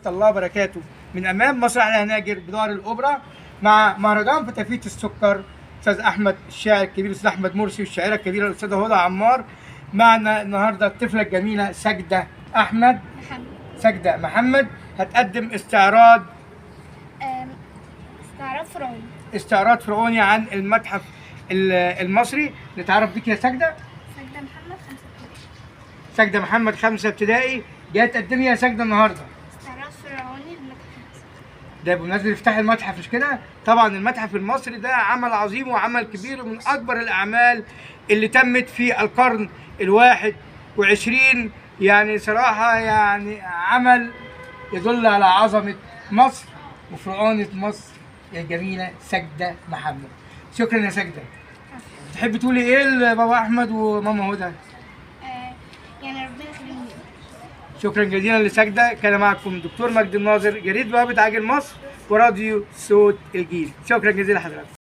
الله وبركاته من امام مسرح الهناجر بدار الاوبرا مع مهرجان فتافيت السكر. استاذ احمد الشاعر الكبير الاستاذ احمد مرسي والشاعره الكبيره الاستاذه هدى عمار. معنا النهارده الطفله الجميله ساجده ساجده محمد هتقدم استعراض فرعوني فرعوني عن المتحف المصري. نتعرف بيك يا ساجده. ساجده محمد 5 ابتدائي جايه تقدمي يا ساجده النهارده استعراض فرعوني للمتحف المصري. ده بمناسبه افتتاح المتحف مش كده؟ طبعا المتحف المصري ده عمل عظيم وعمل كبير من اكبر الاعمال اللي تمت في القرن ال21. يعني صراحه يعني عمل يدل على عظمه مصر وفرعونة مصر الجميله ساجده محمد. شكرا يا ساجده. تحب تقولي ايه لبابا احمد وماما هدى؟ يعني ربنا يخليهم. شكرا جزيلا لساجده. كان معكم دكتور مجدي الناظر، جريد بوابه عاجل مصر وراديو صوت الجيل. شكرا جزيلا لحضرتك.